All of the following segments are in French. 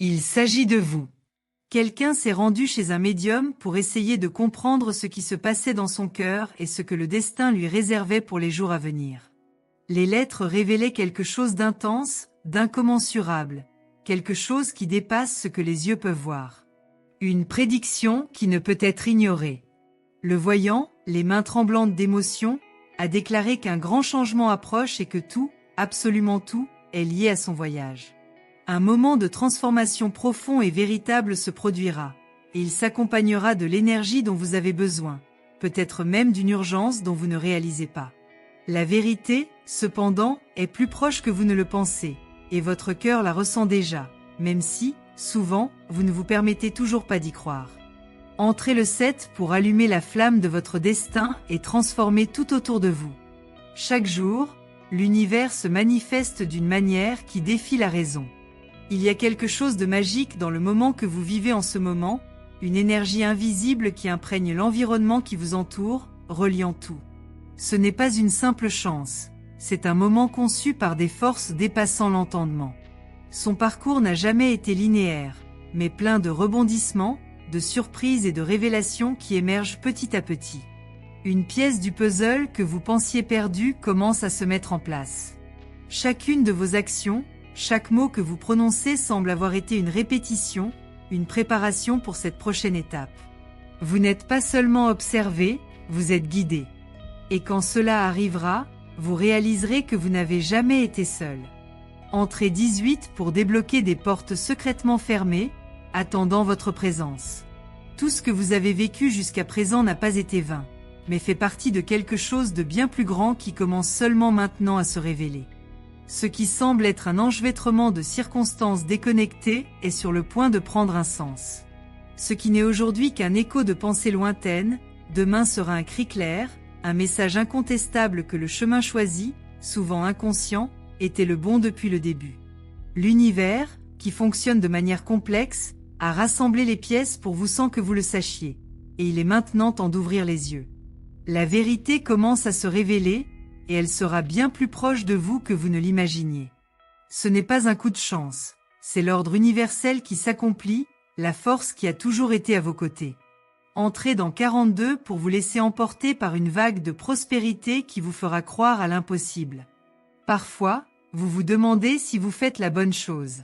Il s'agit de vous. Quelqu'un s'est rendu chez un médium pour essayer de comprendre ce qui se passait dans son cœur et ce que le destin lui réservait pour les jours à venir. Les lettres révélaient quelque chose d'intense, d'incommensurable, quelque chose qui dépasse ce que les yeux peuvent voir. Une prédiction qui ne peut être ignorée. Le voyant, les mains tremblantes d'émotion, a déclaré qu'un grand changement approche et que tout, absolument tout, est lié à son voyage. Un moment de transformation profond et véritable se produira, et il s'accompagnera de l'énergie dont vous avez besoin, peut-être même d'une urgence dont vous ne réalisez pas. La vérité, cependant, est plus proche que vous ne le pensez, et votre cœur la ressent déjà, même si, souvent, vous ne vous permettez toujours pas d'y croire. Entrez le 7 pour allumer la flamme de votre destin et transformer tout autour de vous. Chaque jour, l'univers se manifeste d'une manière qui défie la raison. Il y a quelque chose de magique dans le moment que vous vivez en ce moment, une énergie invisible qui imprègne l'environnement qui vous entoure, reliant tout. Ce n'est pas une simple chance, c'est un moment conçu par des forces dépassant l'entendement. Son parcours n'a jamais été linéaire, mais plein de rebondissements, de surprises et de révélations qui émergent petit à petit. Une pièce du puzzle que vous pensiez perdue commence à se mettre en place. Chacune de vos actions, chaque mot que vous prononcez semble avoir été une répétition, une préparation pour cette prochaine étape. Vous n'êtes pas seulement observé, vous êtes guidé. Et quand cela arrivera, vous réaliserez que vous n'avez jamais été seul. Entrez 18 pour débloquer des portes secrètement fermées, attendant votre présence. Tout ce que vous avez vécu jusqu'à présent n'a pas été vain, mais fait partie de quelque chose de bien plus grand qui commence seulement maintenant à se révéler. Ce qui semble être un enchevêtrement de circonstances déconnectées est sur le point de prendre un sens. Ce qui n'est aujourd'hui qu'un écho de pensées lointaines, demain sera un cri clair, un message incontestable que le chemin choisi, souvent inconscient, était le bon depuis le début. L'univers, qui fonctionne de manière complexe, a rassemblé les pièces pour vous sans que vous le sachiez, et il est maintenant temps d'ouvrir les yeux. La vérité commence à se révéler, et elle sera bien plus proche de vous que vous ne l'imaginiez. Ce n'est pas un coup de chance, c'est l'ordre universel qui s'accomplit, la force qui a toujours été à vos côtés. Entrez dans 42 pour vous laisser emporter par une vague de prospérité qui vous fera croire à l'impossible. Parfois, vous vous demandez si vous faites la bonne chose.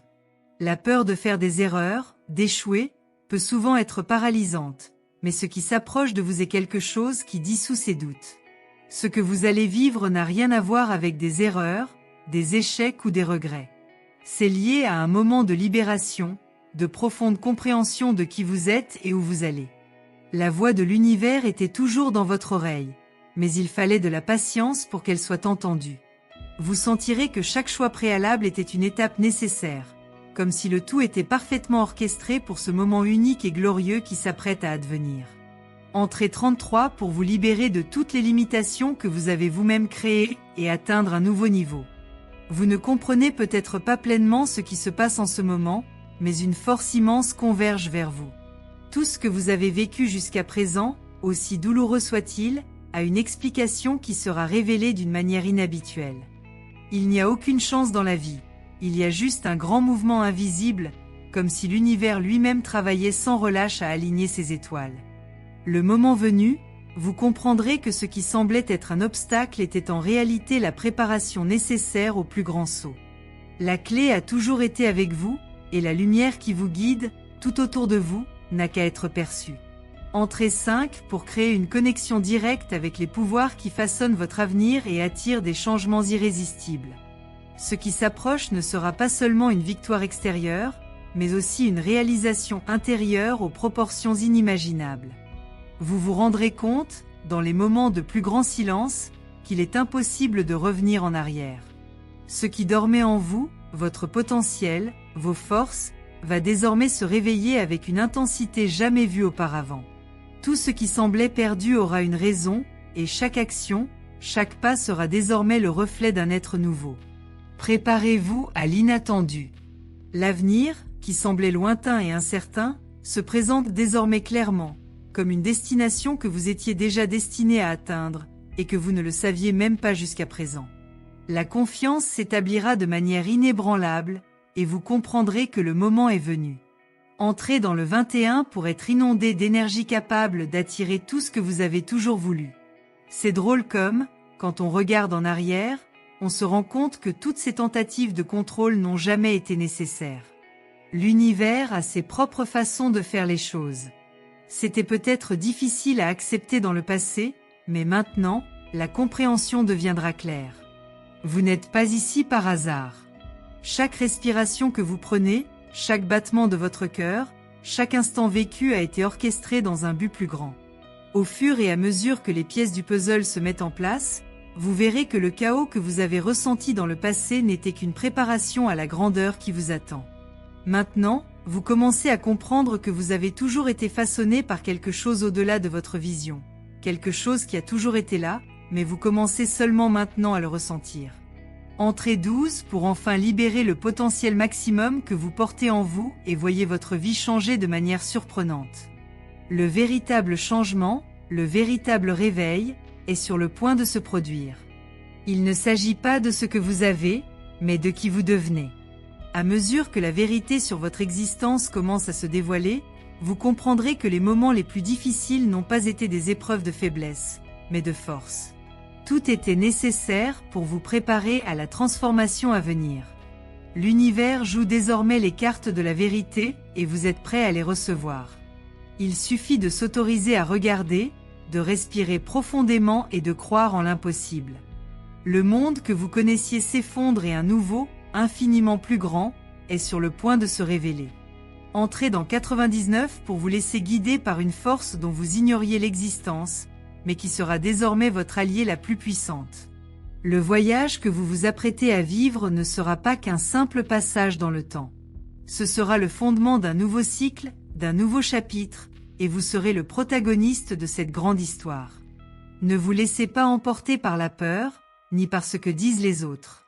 La peur de faire des erreurs, d'échouer, peut souvent être paralysante, mais ce qui s'approche de vous est quelque chose qui dissout ces doutes. Ce que vous allez vivre n'a rien à voir avec des erreurs, des échecs ou des regrets. C'est lié à un moment de libération, de profonde compréhension de qui vous êtes et où vous allez. La voix de l'univers était toujours dans votre oreille, mais il fallait de la patience pour qu'elle soit entendue. Vous sentirez que chaque choix préalable était une étape nécessaire, comme si le tout était parfaitement orchestré pour ce moment unique et glorieux qui s'apprête à advenir. Entrez 33 pour vous libérer de toutes les limitations que vous avez vous-même créées et atteindre un nouveau niveau. Vous ne comprenez peut-être pas pleinement ce qui se passe en ce moment, mais une force immense converge vers vous. Tout ce que vous avez vécu jusqu'à présent, aussi douloureux soit-il, a une explication qui sera révélée d'une manière inhabituelle. Il n'y a aucune chance dans la vie, il y a juste un grand mouvement invisible, comme si l'univers lui-même travaillait sans relâche à aligner ses étoiles. Le moment venu, vous comprendrez que ce qui semblait être un obstacle était en réalité la préparation nécessaire au plus grand saut. La clé a toujours été avec vous, et la lumière qui vous guide, tout autour de vous, n'a qu'à être perçue. Entrez 5 pour créer une connexion directe avec les pouvoirs qui façonnent votre avenir et attirent des changements irrésistibles. Ce qui s'approche ne sera pas seulement une victoire extérieure, mais aussi une réalisation intérieure aux proportions inimaginables. Vous vous rendrez compte, dans les moments de plus grand silence, qu'il est impossible de revenir en arrière. Ce qui dormait en vous, votre potentiel, vos forces, va désormais se réveiller avec une intensité jamais vue auparavant. Tout ce qui semblait perdu aura une raison, et chaque action, chaque pas sera désormais le reflet d'un être nouveau. Préparez-vous à l'inattendu. L'avenir, qui semblait lointain et incertain, se présente désormais clairement, comme une destination que vous étiez déjà destiné à atteindre, et que vous ne le saviez même pas jusqu'à présent. La confiance s'établira de manière inébranlable, et vous comprendrez que le moment est venu. Entrez dans le 21 pour être inondé d'énergie capable d'attirer tout ce que vous avez toujours voulu. C'est drôle comme, quand on regarde en arrière, on se rend compte que toutes ces tentatives de contrôle n'ont jamais été nécessaires. L'univers a ses propres façons de faire les choses. C'était peut-être difficile à accepter dans le passé, mais maintenant, la compréhension deviendra claire. Vous n'êtes pas ici par hasard. Chaque respiration que vous prenez, chaque battement de votre cœur, chaque instant vécu a été orchestré dans un but plus grand. Au fur et à mesure que les pièces du puzzle se mettent en place, vous verrez que le chaos que vous avez ressenti dans le passé n'était qu'une préparation à la grandeur qui vous attend. Maintenant, vous commencez à comprendre que vous avez toujours été façonné par quelque chose au-delà de votre vision. Quelque chose qui a toujours été là, mais vous commencez seulement maintenant à le ressentir. Entrez 12 pour enfin libérer le potentiel maximum que vous portez en vous et voyez votre vie changer de manière surprenante. Le véritable changement, le véritable réveil, est sur le point de se produire. Il ne s'agit pas de ce que vous avez, mais de qui vous devenez. À mesure que la vérité sur votre existence commence à se dévoiler, vous comprendrez que les moments les plus difficiles n'ont pas été des épreuves de faiblesse, mais de force. Tout était nécessaire pour vous préparer à la transformation à venir. L'univers joue désormais les cartes de la vérité et vous êtes prêt à les recevoir. Il suffit de s'autoriser à regarder, de respirer profondément et de croire en l'impossible. Le monde que vous connaissiez s'effondre et un nouveau, infiniment plus grand, est sur le point de se révéler. Entrez dans 99 pour vous laisser guider par une force dont vous ignoriez l'existence, mais qui sera désormais votre allié la plus puissante. Le voyage que vous vous apprêtez à vivre ne sera pas qu'un simple passage dans le temps. Ce sera le fondement d'un nouveau cycle, d'un nouveau chapitre, et vous serez le protagoniste de cette grande histoire. Ne vous laissez pas emporter par la peur, ni par ce que disent les autres.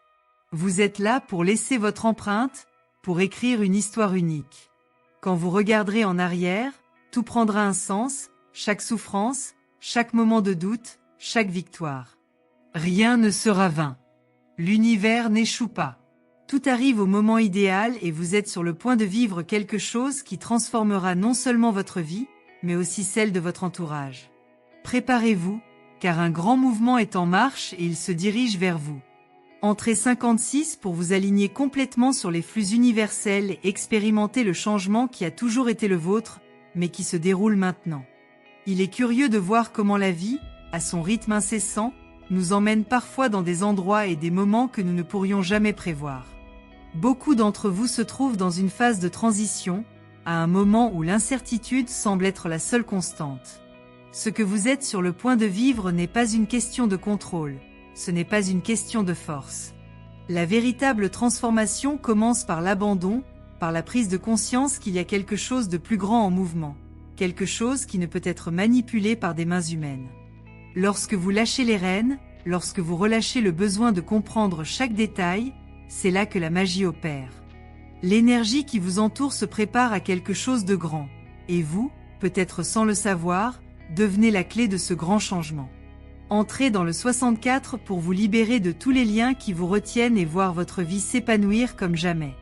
Vous êtes là pour laisser votre empreinte, pour écrire une histoire unique. Quand vous regarderez en arrière, tout prendra un sens, chaque souffrance, chaque moment de doute, chaque victoire. Rien ne sera vain. L'univers n'échoue pas. Tout arrive au moment idéal et vous êtes sur le point de vivre quelque chose qui transformera non seulement votre vie, mais aussi celle de votre entourage. Préparez-vous, car un grand mouvement est en marche et il se dirige vers vous. Entrez 56 pour vous aligner complètement sur les flux universels et expérimenter le changement qui a toujours été le vôtre, mais qui se déroule maintenant. Il est curieux de voir comment la vie, à son rythme incessant, nous emmène parfois dans des endroits et des moments que nous ne pourrions jamais prévoir. Beaucoup d'entre vous se trouvent dans une phase de transition, à un moment où l'incertitude semble être la seule constante. Ce que vous êtes sur le point de vivre n'est pas une question de contrôle. Ce n'est pas une question de force. La véritable transformation commence par l'abandon, par la prise de conscience qu'il y a quelque chose de plus grand en mouvement, quelque chose qui ne peut être manipulé par des mains humaines. Lorsque vous lâchez les rênes, lorsque vous relâchez le besoin de comprendre chaque détail, c'est là que la magie opère. L'énergie qui vous entoure se prépare à quelque chose de grand, et vous, peut-être sans le savoir, devenez la clé de ce grand changement. Entrez dans le 64 pour vous libérer de tous les liens qui vous retiennent et voir votre vie s'épanouir comme jamais.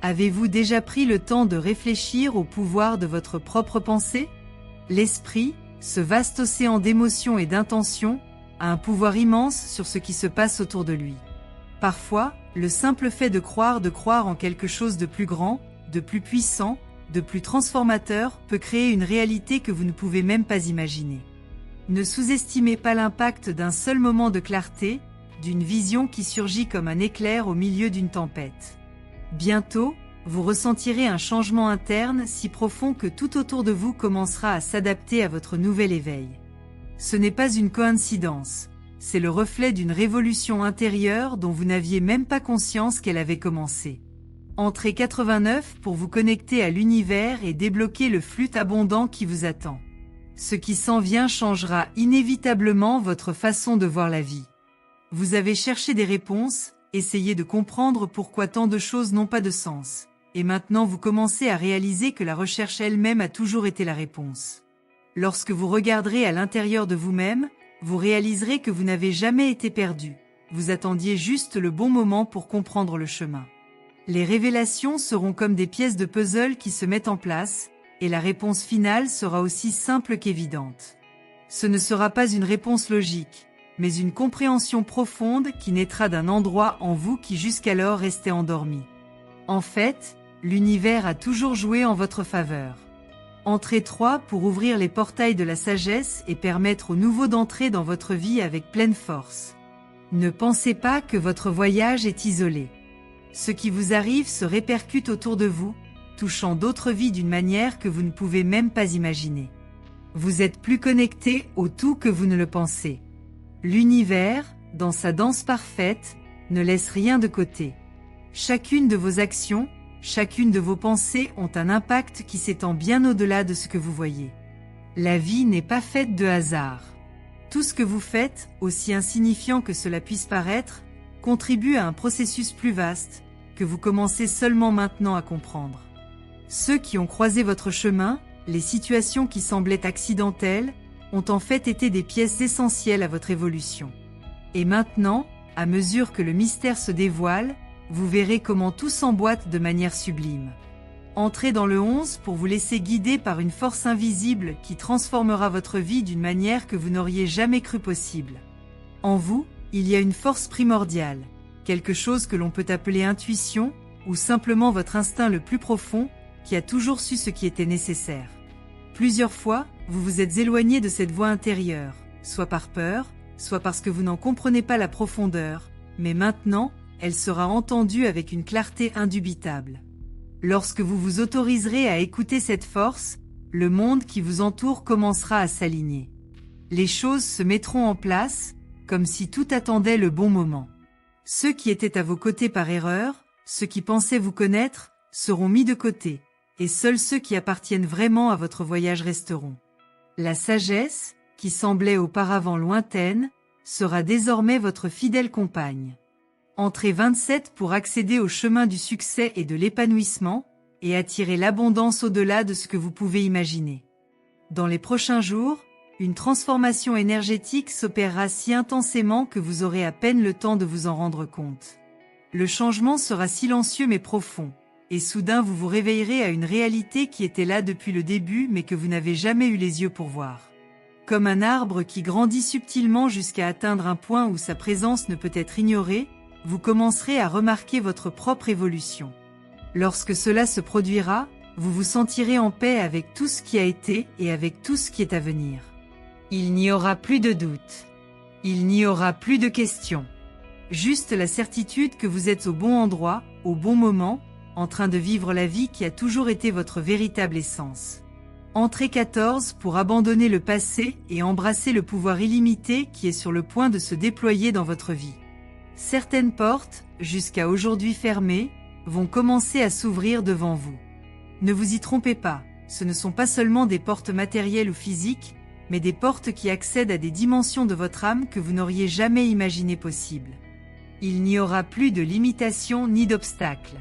Avez-vous déjà pris le temps de réfléchir au pouvoir de votre propre pensée? L'esprit, ce vaste océan d'émotions et d'intentions, a un pouvoir immense sur ce qui se passe autour de lui. Parfois, le simple fait de croire en quelque chose de plus grand, de plus puissant, de plus transformateur peut créer une réalité que vous ne pouvez même pas imaginer. Ne sous-estimez pas l'impact d'un seul moment de clarté, d'une vision qui surgit comme un éclair au milieu d'une tempête. Bientôt, vous ressentirez un changement interne si profond que tout autour de vous commencera à s'adapter à votre nouvel éveil. Ce n'est pas une coïncidence, c'est le reflet d'une révolution intérieure dont vous n'aviez même pas conscience qu'elle avait commencé. Entrez 89 pour vous connecter à l'univers et débloquer le flux abondant qui vous attend. Ce qui s'en vient changera inévitablement votre façon de voir la vie. Vous avez cherché des réponses, essayé de comprendre pourquoi tant de choses n'ont pas de sens, et maintenant vous commencez à réaliser que la recherche elle-même a toujours été la réponse. Lorsque vous regarderez à l'intérieur de vous-même, vous réaliserez que vous n'avez jamais été perdu, vous attendiez juste le bon moment pour comprendre le chemin. Les révélations seront comme des pièces de puzzle qui se mettent en place, et la réponse finale sera aussi simple qu'évidente. Ce ne sera pas une réponse logique, mais une compréhension profonde qui naîtra d'un endroit en vous qui jusqu'alors restait endormi. En fait, l'univers a toujours joué en votre faveur. Entrez 3 pour ouvrir les portails de la sagesse et permettre aux nouveaux d'entrer dans votre vie avec pleine force. Ne pensez pas que votre voyage est isolé. Ce qui vous arrive se répercute autour de vous, touchant d'autres vies d'une manière que vous ne pouvez même pas imaginer. Vous êtes plus connecté au tout que vous ne le pensez. L'univers, dans sa danse parfaite, ne laisse rien de côté. Chacune de vos actions, chacune de vos pensées ont un impact qui s'étend bien au-delà de ce que vous voyez. La vie n'est pas faite de hasard. Tout ce que vous faites, aussi insignifiant que cela puisse paraître, contribue à un processus plus vaste, que vous commencez seulement maintenant à comprendre. Ceux qui ont croisé votre chemin, les situations qui semblaient accidentelles, ont en fait été des pièces essentielles à votre évolution. Et maintenant, à mesure que le mystère se dévoile, vous verrez comment tout s'emboîte de manière sublime. Entrez dans le 11 pour vous laisser guider par une force invisible qui transformera votre vie d'une manière que vous n'auriez jamais cru possible. En vous, il y a une force primordiale, quelque chose que l'on peut appeler intuition, ou simplement votre instinct le plus profond, qui a toujours su ce qui était nécessaire. Plusieurs fois, vous vous êtes éloigné de cette voix intérieure, soit par peur, soit parce que vous n'en comprenez pas la profondeur, mais maintenant, elle sera entendue avec une clarté indubitable. Lorsque vous vous autoriserez à écouter cette force, le monde qui vous entoure commencera à s'aligner. Les choses se mettront en place, comme si tout attendait le bon moment. Ceux qui étaient à vos côtés par erreur, ceux qui pensaient vous connaître, seront mis de côté, et seuls ceux qui appartiennent vraiment à votre voyage resteront. La sagesse, qui semblait auparavant lointaine, sera désormais votre fidèle compagne. Entrez 27 pour accéder au chemin du succès et de l'épanouissement, et attirer l'abondance au-delà de ce que vous pouvez imaginer. Dans les prochains jours, une transformation énergétique s'opérera si intensément que vous aurez à peine le temps de vous en rendre compte. Le changement sera silencieux mais profond, et soudain vous vous réveillerez à une réalité qui était là depuis le début mais que vous n'avez jamais eu les yeux pour voir. Comme un arbre qui grandit subtilement jusqu'à atteindre un point où sa présence ne peut être ignorée, vous commencerez à remarquer votre propre évolution. Lorsque cela se produira, vous vous sentirez en paix avec tout ce qui a été et avec tout ce qui est à venir. Il n'y aura plus de doute. Il n'y aura plus de questions. Juste la certitude que vous êtes au bon endroit, au bon moment, en train de vivre la vie qui a toujours été votre véritable essence. Entrez 14 pour abandonner le passé et embrasser le pouvoir illimité qui est sur le point de se déployer dans votre vie. Certaines portes, jusqu'à aujourd'hui fermées, vont commencer à s'ouvrir devant vous. Ne vous y trompez pas, ce ne sont pas seulement des portes matérielles ou physiques, mais des portes qui accèdent à des dimensions de votre âme que vous n'auriez jamais imaginées possibles. Il n'y aura plus de limitations ni d'obstacles.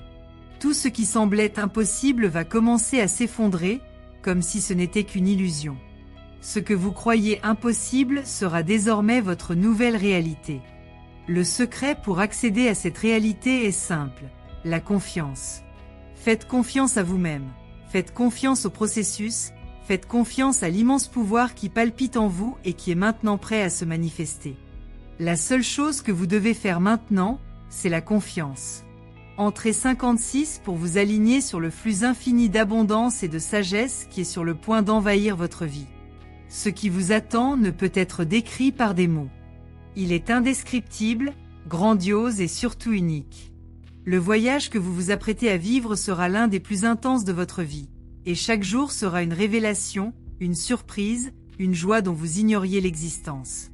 Tout ce qui semblait impossible va commencer à s'effondrer, comme si ce n'était qu'une illusion. Ce que vous croyez impossible sera désormais votre nouvelle réalité. Le secret pour accéder à cette réalité est simple, la confiance. Faites confiance à vous-même, faites confiance au processus, faites confiance à l'immense pouvoir qui palpite en vous et qui est maintenant prêt à se manifester. La seule chose que vous devez faire maintenant, c'est la confiance. Entrez 56 pour vous aligner sur le flux infini d'abondance et de sagesse qui est sur le point d'envahir votre vie. Ce qui vous attend ne peut être décrit par des mots. Il est indescriptible, grandiose et surtout unique. Le voyage que vous vous apprêtez à vivre sera l'un des plus intenses de votre vie, et chaque jour sera une révélation, une surprise, une joie dont vous ignoriez l'existence.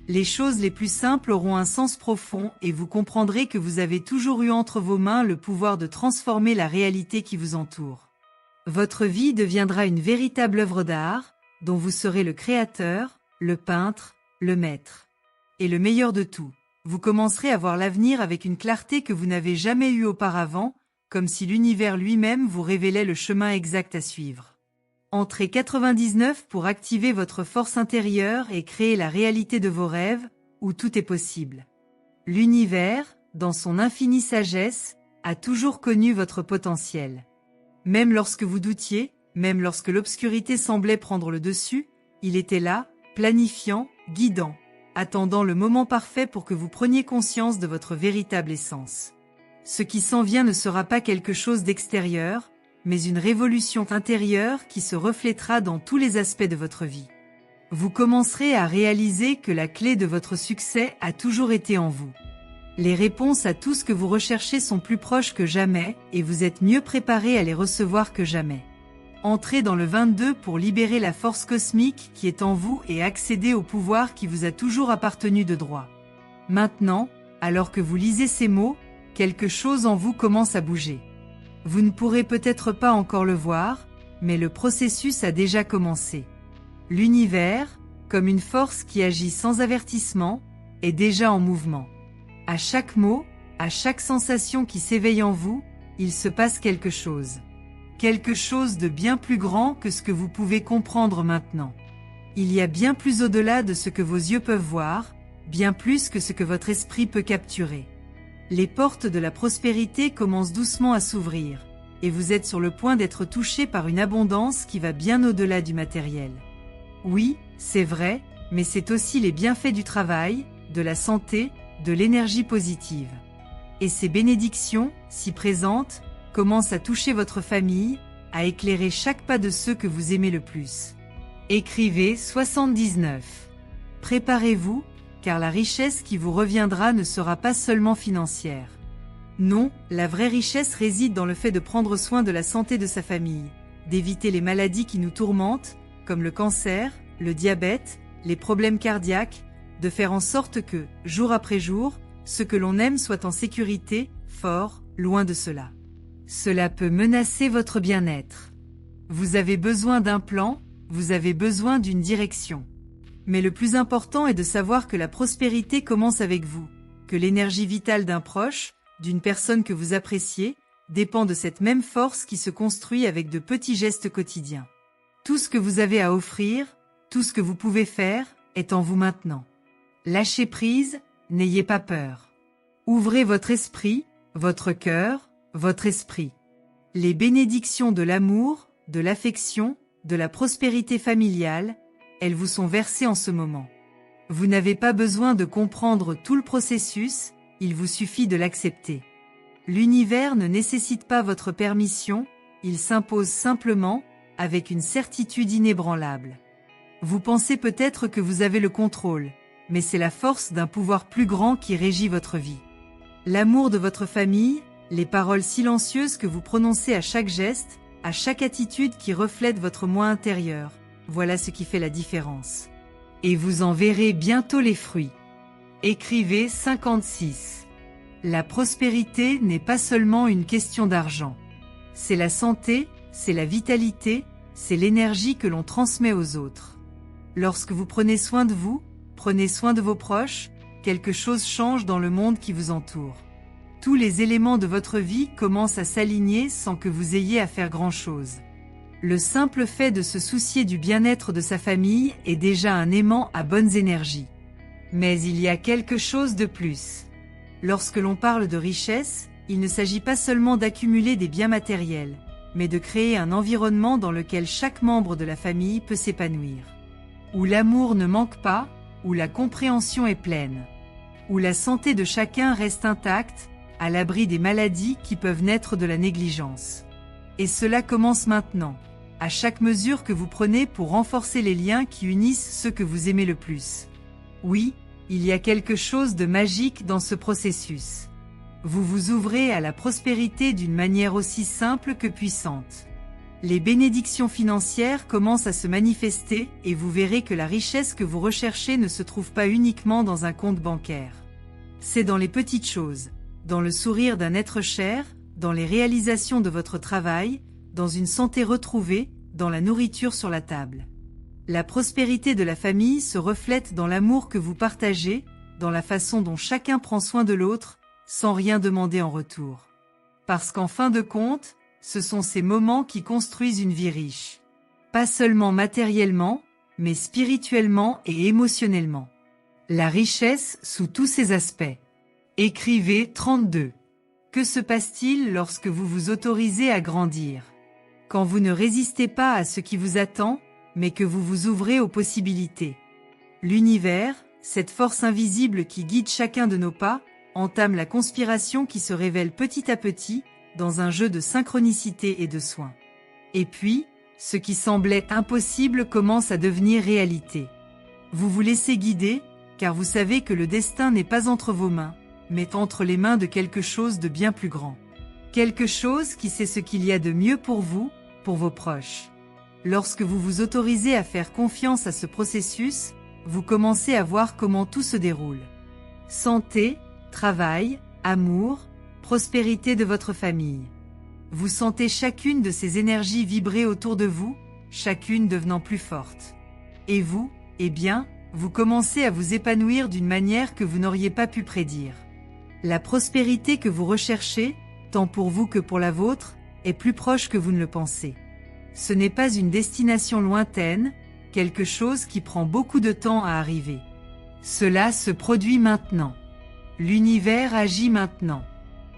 Les choses les plus simples auront un sens profond et vous comprendrez que vous avez toujours eu entre vos mains le pouvoir de transformer la réalité qui vous entoure. Votre vie deviendra une véritable œuvre d'art, dont vous serez le créateur, le peintre, le maître. Et le meilleur de tout, vous commencerez à voir l'avenir avec une clarté que vous n'avez jamais eue auparavant, comme si l'univers lui-même vous révélait le chemin exact à suivre. Entrez 99 pour activer votre force intérieure et créer la réalité de vos rêves, où tout est possible. L'univers, dans son infinie sagesse, a toujours connu votre potentiel. Même lorsque vous doutiez, même lorsque l'obscurité semblait prendre le dessus, il était là, planifiant, guidant, attendant le moment parfait pour que vous preniez conscience de votre véritable essence. Ce qui s'en vient ne sera pas quelque chose d'extérieur, mais une révolution intérieure qui se reflètera dans tous les aspects de votre vie. Vous commencerez à réaliser que la clé de votre succès a toujours été en vous. Les réponses à tout ce que vous recherchez sont plus proches que jamais et vous êtes mieux préparé à les recevoir que jamais. Entrez dans le 22 pour libérer la force cosmique qui est en vous et accéder au pouvoir qui vous a toujours appartenu de droit. Maintenant, alors que vous lisez ces mots, quelque chose en vous commence à bouger. Vous ne pourrez peut-être pas encore le voir, mais le processus a déjà commencé. L'univers, comme une force qui agit sans avertissement, est déjà en mouvement. À chaque mot, à chaque sensation qui s'éveille en vous, il se passe quelque chose. Quelque chose de bien plus grand que ce que vous pouvez comprendre maintenant. Il y a bien plus au-delà de ce que vos yeux peuvent voir, bien plus que ce que votre esprit peut capturer. Les portes de la prospérité commencent doucement à s'ouvrir, et vous êtes sur le point d'être touché par une abondance qui va bien au-delà du matériel. Oui, c'est vrai, mais c'est aussi les bienfaits du travail, de la santé, de l'énergie positive. Et ces bénédictions, si présentes, commencent à toucher votre famille, à éclairer chaque pas de ceux que vous aimez le plus. Écrivez 79. Préparez-vous, car la richesse qui vous reviendra ne sera pas seulement financière. Non, la vraie richesse réside dans le fait de prendre soin de la santé de sa famille, d'éviter les maladies qui nous tourmentent, comme le cancer, le diabète, les problèmes cardiaques, de faire en sorte que, jour après jour, ce que l'on aime soit en sécurité, fort, loin de cela. Cela peut menacer votre bien-être. Vous avez besoin d'un plan, vous avez besoin d'une direction. Mais le plus important est de savoir que la prospérité commence avec vous, que l'énergie vitale d'un proche, d'une personne que vous appréciez, dépend de cette même force qui se construit avec de petits gestes quotidiens. Tout ce que vous avez à offrir, tout ce que vous pouvez faire, est en vous maintenant. Lâchez prise, n'ayez pas peur. Ouvrez votre esprit, votre cœur, votre esprit. Les bénédictions de l'amour, de l'affection, de la prospérité familiale, elles vous sont versées en ce moment. Vous n'avez pas besoin de comprendre tout le processus, il vous suffit de l'accepter. L'univers ne nécessite pas votre permission, il s'impose simplement, avec une certitude inébranlable. Vous pensez peut-être que vous avez le contrôle, mais c'est la force d'un pouvoir plus grand qui régit votre vie. L'amour de votre famille, les paroles silencieuses que vous prononcez à chaque geste, à chaque attitude qui reflète votre moi intérieur, voilà ce qui fait la différence. Et vous en verrez bientôt les fruits. Écrivez 56. La prospérité n'est pas seulement une question d'argent. C'est la santé, c'est la vitalité, c'est l'énergie que l'on transmet aux autres. Lorsque vous prenez soin de vous, prenez soin de vos proches, quelque chose change dans le monde qui vous entoure. Tous les éléments de votre vie commencent à s'aligner sans que vous ayez à faire grand-chose. Le simple fait de se soucier du bien-être de sa famille est déjà un aimant à bonnes énergies. Mais il y a quelque chose de plus. Lorsque l'on parle de richesse, il ne s'agit pas seulement d'accumuler des biens matériels, mais de créer un environnement dans lequel chaque membre de la famille peut s'épanouir. Où l'amour ne manque pas, où la compréhension est pleine, où la santé de chacun reste intacte, à l'abri des maladies qui peuvent naître de la négligence. Et cela commence maintenant, à chaque mesure que vous prenez pour renforcer les liens qui unissent ceux que vous aimez le plus. Oui, il y a quelque chose de magique dans ce processus. Vous vous ouvrez à la prospérité d'une manière aussi simple que puissante. Les bénédictions financières commencent à se manifester et vous verrez que la richesse que vous recherchez ne se trouve pas uniquement dans un compte bancaire. C'est dans les petites choses, dans le sourire d'un être cher, dans les réalisations de votre travail, dans une santé retrouvée, dans la nourriture sur la table. La prospérité de la famille se reflète dans l'amour que vous partagez, dans la façon dont chacun prend soin de l'autre, sans rien demander en retour. Parce qu'en fin de compte, ce sont ces moments qui construisent une vie riche. Pas seulement matériellement, mais spirituellement et émotionnellement. La richesse sous tous ses aspects. Écrivez 32. Que se passe-t-il lorsque vous vous autorisez à grandir? Quand vous ne résistez pas à ce qui vous attend, mais que vous vous ouvrez aux possibilités. L'univers, cette force invisible qui guide chacun de nos pas, entame la conspiration qui se révèle petit à petit, dans un jeu de synchronicité et de soin. Et puis, ce qui semblait impossible commence à devenir réalité. Vous vous laissez guider, car vous savez que le destin n'est pas entre vos mains, mais entre les mains de quelque chose de bien plus grand. Quelque chose qui sait ce qu'il y a de mieux pour vous, pour vos proches. Lorsque vous vous autorisez à faire confiance à ce processus, vous commencez à voir comment tout se déroule. Santé, travail, amour, prospérité de votre famille. Vous sentez chacune de ces énergies vibrer autour de vous, chacune devenant plus forte. Et vous, eh bien, vous commencez à vous épanouir d'une manière que vous n'auriez pas pu prédire. La prospérité que vous recherchez, tant pour vous que pour la vôtre, est plus proche que vous ne le pensez. Ce n'est pas une destination lointaine, quelque chose qui prend beaucoup de temps à arriver. Cela se produit maintenant. L'univers agit maintenant.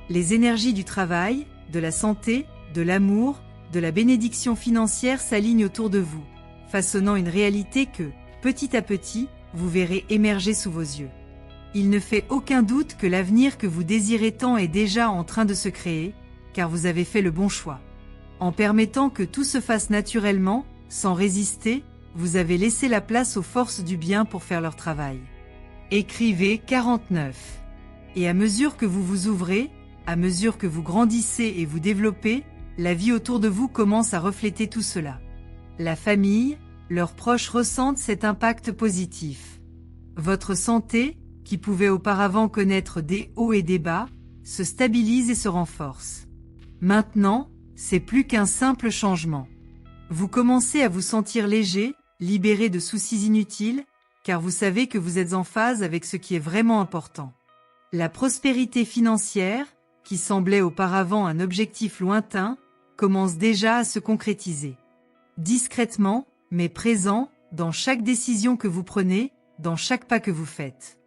Les énergies du travail, de la santé, de l'amour, de la bénédiction financière s'alignent autour de vous, façonnant une réalité que, petit à petit, vous verrez émerger sous vos yeux. Il ne fait aucun doute que l'avenir que vous désirez tant est déjà en train de se créer, car vous avez fait le bon choix. En permettant que tout se fasse naturellement, sans résister, vous avez laissé la place aux forces du bien pour faire leur travail. Écrivez 49. Et à mesure que vous vous ouvrez, à mesure que vous grandissez et vous développez, la vie autour de vous commence à refléter tout cela. La famille, leurs proches ressentent cet impact positif. Votre santé, qui pouvait auparavant connaître des hauts et des bas, se stabilise et se renforce. Maintenant, c'est plus qu'un simple changement. Vous commencez à vous sentir léger, libéré de soucis inutiles, car vous savez que vous êtes en phase avec ce qui est vraiment important. La prospérité financière, qui semblait auparavant un objectif lointain, commence déjà à se concrétiser. Discrètement, mais présent, dans chaque décision que vous prenez, dans chaque pas que vous faites.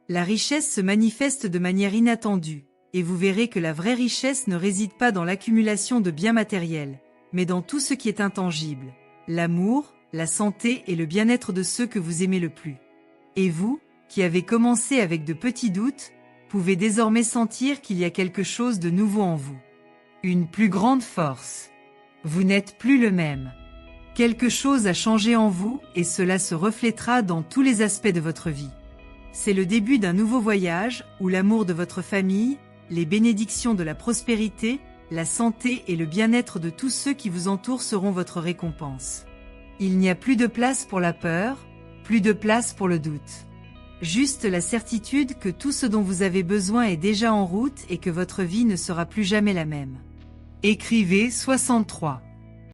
La richesse se manifeste de manière inattendue, et vous verrez que la vraie richesse ne réside pas dans l'accumulation de biens matériels, mais dans tout ce qui est intangible, l'amour, la santé et le bien-être de ceux que vous aimez le plus. Et vous, qui avez commencé avec de petits doutes, pouvez désormais sentir qu'il y a quelque chose de nouveau en vous. Une plus grande force. Vous n'êtes plus le même. Quelque chose a changé en vous et cela se reflétera dans tous les aspects de votre vie. C'est le début d'un nouveau voyage où l'amour de votre famille, les bénédictions de la prospérité, la santé et le bien-être de tous ceux qui vous entourent seront votre récompense. Il n'y a plus de place pour la peur, plus de place pour le doute. Juste la certitude que tout ce dont vous avez besoin est déjà en route et que votre vie ne sera plus jamais la même. Écrivez 63.